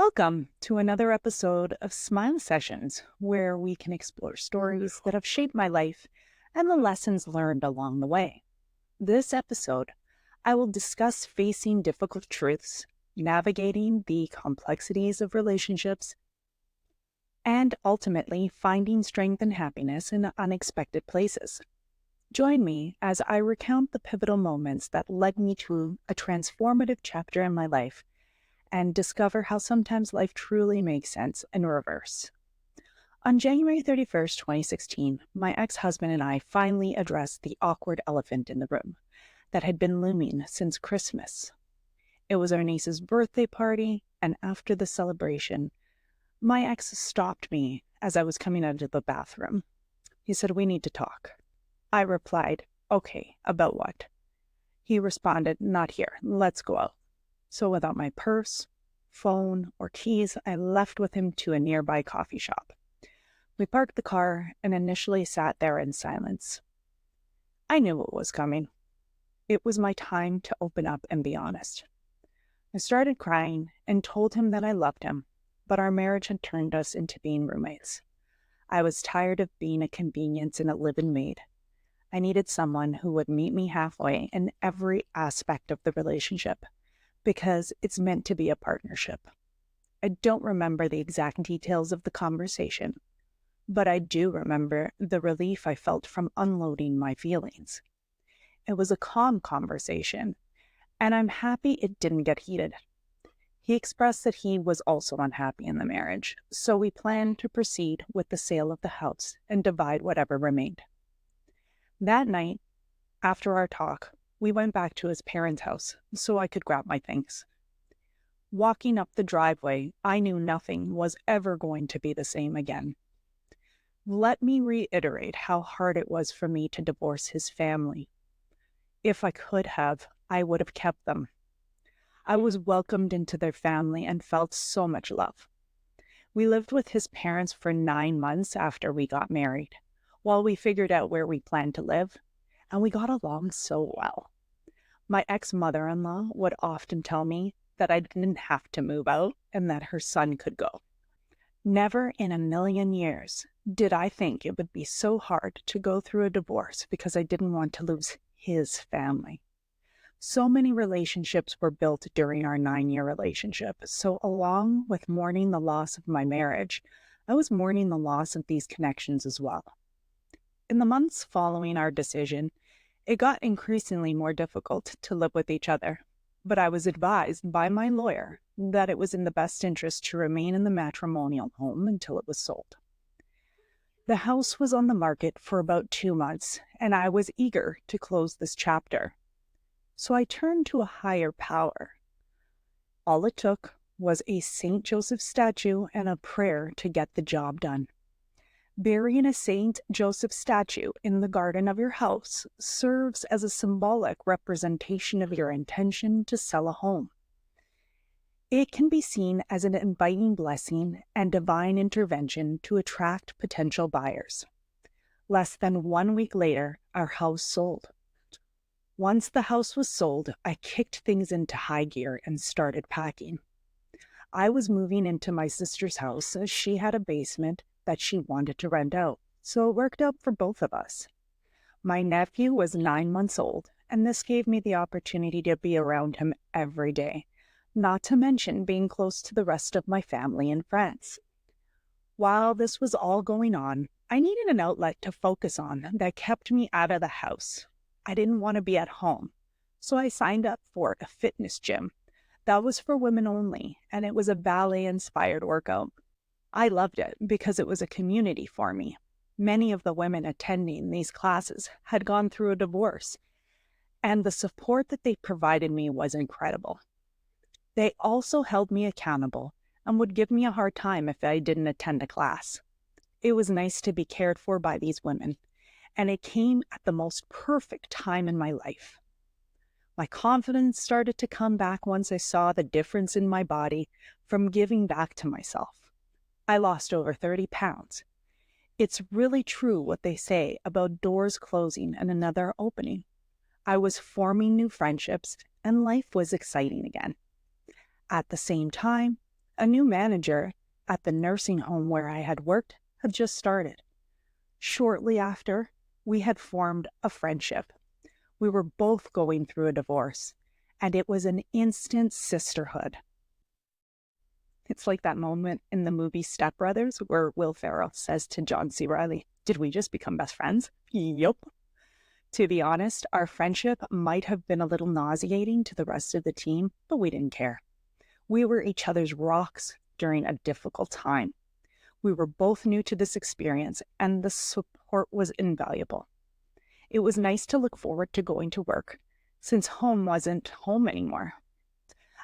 Welcome to another episode of Smile Sessions, where we can explore stories that have shaped my life and the lessons learned along the way. This episode, I will discuss facing difficult truths, navigating the complexities of relationships, and ultimately finding strength and happiness in unexpected places. Join me as I recount the pivotal moments that led me to a transformative chapter in my life and discover how sometimes life truly makes sense in reverse. On January 31st, 2016, my ex-husband and I finally addressed the awkward elephant in the room that had been looming since Christmas. It was our niece's birthday party, and after the celebration, my ex stopped me as I was coming out of the bathroom. He said, "We need to talk." I replied, "Okay, about what?" He responded, "Not here, let's go out." So without my purse, phone, or keys, I left with him to a nearby coffee shop. We parked the car and initially sat there in silence. I knew what was coming. It was my time to open up and be honest. I started crying and told him that I loved him, but our marriage had turned us into being roommates. I was tired of being a convenience and a live-in maid. I needed someone who would meet me halfway in every aspect of the relationship, because it's meant to be a partnership. I don't remember the exact details of the conversation, but I do remember the relief I felt from unloading my feelings. It was a calm conversation, and I'm happy it didn't get heated. He expressed that he was also unhappy in the marriage, so we planned to proceed with the sale of the house and divide whatever remained. That night, after our talk, we went back to his parents' house so I could grab my things. Walking up the driveway, I knew nothing was ever going to be the same again. Let me reiterate how hard it was for me to divorce his family. If I could have, I would have kept them. I was welcomed into their family and felt so much love. We lived with his parents for 9 months after we got married, while we figured out where we planned to live, and we got along so well. My ex-mother-in-law would often tell me that I didn't have to move out and that her son could go. Never in a million years did I think it would be so hard to go through a divorce because I didn't want to lose his family. So many relationships were built during our 9-year relationship, so along with mourning the loss of my marriage, I was mourning the loss of these connections as well. In the months following our decision, it got increasingly more difficult to live with each other, but I was advised by my lawyer that it was in the best interest to remain in the matrimonial home until it was sold. The house was on the market for about 2 months, and I was eager to close this chapter. So I turned to a higher power. All it took was a St. Joseph statue and a prayer to get the job done. Burying a St. Joseph statue in the garden of your house serves as a symbolic representation of your intention to sell a home. It can be seen as an inviting blessing and divine intervention to attract potential buyers. Less than 1 week later, our house sold. Once the house was sold, I kicked things into high gear and started packing. I was moving into my sister's house as she had a basement that she wanted to rent out, so it worked out for both of us. My nephew was 9 months old, and this gave me the opportunity to be around him every day, not to mention being close to the rest of my family and friends. While this was all going on, I needed an outlet to focus on that kept me out of the house. I didn't want to be at home, so I signed up for a fitness gym that was for women only, and it was a ballet-inspired workout. I loved it because it was a community for me. Many of the women attending these classes had gone through a divorce, and the support that they provided me was incredible. They also held me accountable and would give me a hard time if I didn't attend a class. It was nice to be cared for by these women, and it came at the most perfect time in my life. My confidence started to come back once I saw the difference in my body from giving back to myself. I lost over 30 pounds. It's really true what they say about doors closing and another opening. I was forming new friendships, and life was exciting again. At the same time, A new manager at the nursing home where I had worked had just started. Shortly after, we had formed a friendship. We were both going through a divorce, and it was an instant sisterhood. It's like that moment in the movie Step Brothers where Will Ferrell says to John C. Reilly, "Did we just become best friends?" Yup. To be honest, our friendship might have been a little nauseating to the rest of the team, but we didn't care. We were each other's rocks during a difficult time. We were both new to this experience, and the support was invaluable. It was nice to look forward to going to work, since home wasn't home anymore.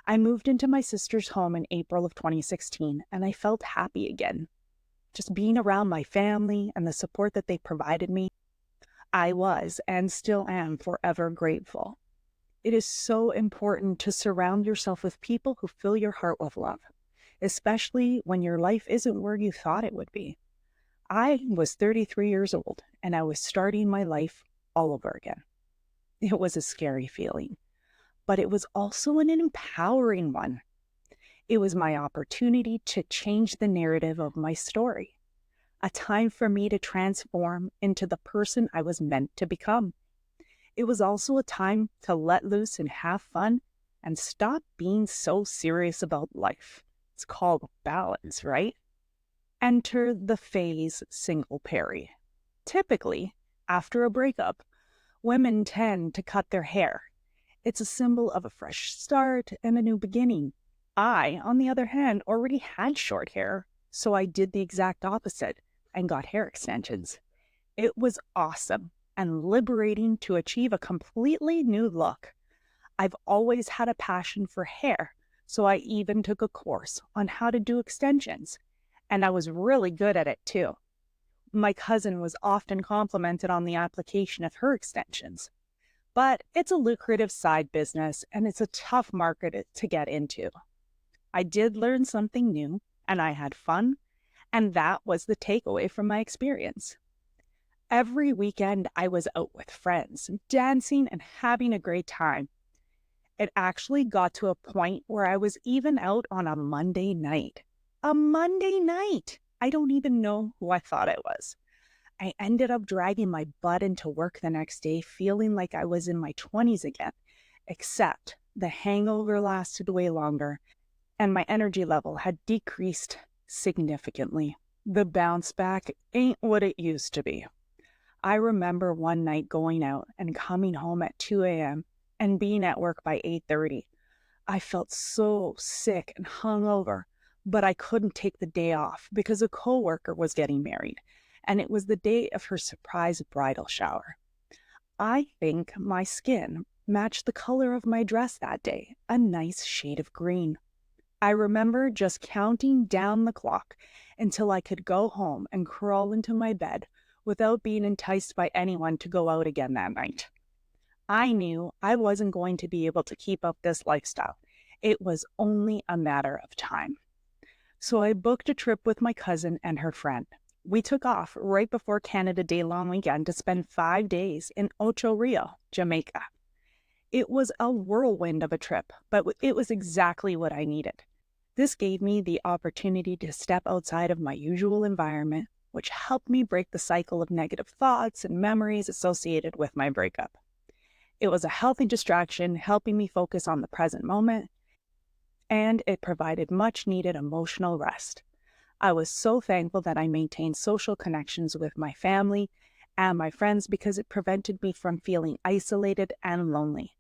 I moved into my sister's home in April of 2016, and I felt happy again. Just being around my family and the support that they provided me, I was and still am forever grateful. It is so important to surround yourself with people who fill your heart with love, especially when your life isn't where you thought it would be. I was 33 years old, and I was starting my life all over again. It was a scary feeling, but it was also an empowering one. It was my opportunity to change the narrative of my story, a time for me to transform into the person I was meant to become. It was also a time to let loose and have fun and stop being so serious about life. It's called balance, right? Enter the phase single Perry. Typically, after a breakup, women tend to cut their hair. It's a symbol of a fresh start and a new beginning. I, on the other hand, already had short hair, so I did the exact opposite and got hair extensions. It was awesome and liberating to achieve a completely new look. I've always had a passion for hair, so I even took a course on how to do extensions, and I was really good at it too. My cousin was often complimented on the application of her extensions. But it's a lucrative side business, and it's a tough market to get into. I did learn something new, and I had fun, and that was the takeaway from my experience. Every weekend, I was out with friends, dancing and having a great time. It actually got to a point where I was even out on a Monday night. A Monday night! I don't even know who I thought I was. I ended up dragging my butt into work the next day, feeling like I was in my 20s again, except the hangover lasted way longer, and my energy level had decreased significantly. The bounce back ain't what it used to be. I remember one night going out and coming home at 2 a.m. and being at work by 8:30. I felt so sick and hungover, but I couldn't take the day off because a coworker was getting married, and it was the day of her surprise bridal shower. I think my skin matched the color of my dress that day, a nice shade of green. I remember just counting down the clock until I could go home and crawl into my bed without being enticed by anyone to go out again that night. I knew I wasn't going to be able to keep up this lifestyle. It was only a matter of time. So I booked a trip with my cousin and her friend. We took off right before Canada Day long weekend to spend 5 days in Ocho Rio, Jamaica. It was a whirlwind of a trip, but it was exactly what I needed. This gave me the opportunity to step outside of my usual environment, which helped me break the cycle of negative thoughts and memories associated with my breakup. It was a healthy distraction, helping me focus on the present moment, and it provided much-needed emotional rest. I was so thankful that I maintained social connections with my family and my friends because it prevented me from feeling isolated and lonely.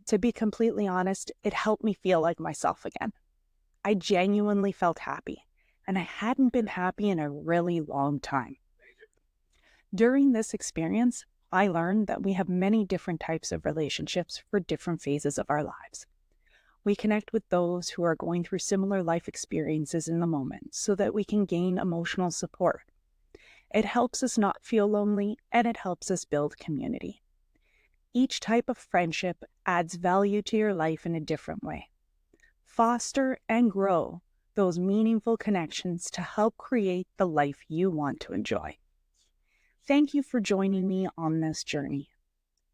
To be completely honest, it helped me feel like myself again. I genuinely felt happy, and I hadn't been happy in a really long time. During this experience, I learned that we have many different types of relationships for different phases of our lives. We connect with those who are going through similar life experiences in the moment so that we can gain emotional support. It helps us not feel lonely, and it helps us build community. Each type of friendship adds value to your life in a different way. Foster and grow those meaningful connections to help create the life you want to enjoy. Thank you for joining me on this journey.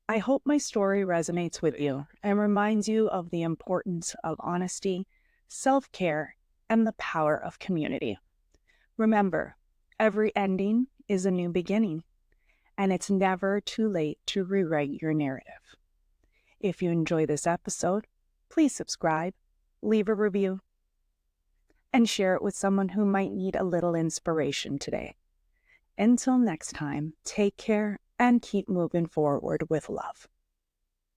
I hope my story resonates with you and reminds you of the importance of honesty, self-care, and the power of community. Remember, every ending is a new beginning, and it's never too late to rewrite your narrative. If you enjoy this episode, please subscribe, leave a review, and share it with someone who might need a little inspiration today. Until next time, take care and keep moving forward with love.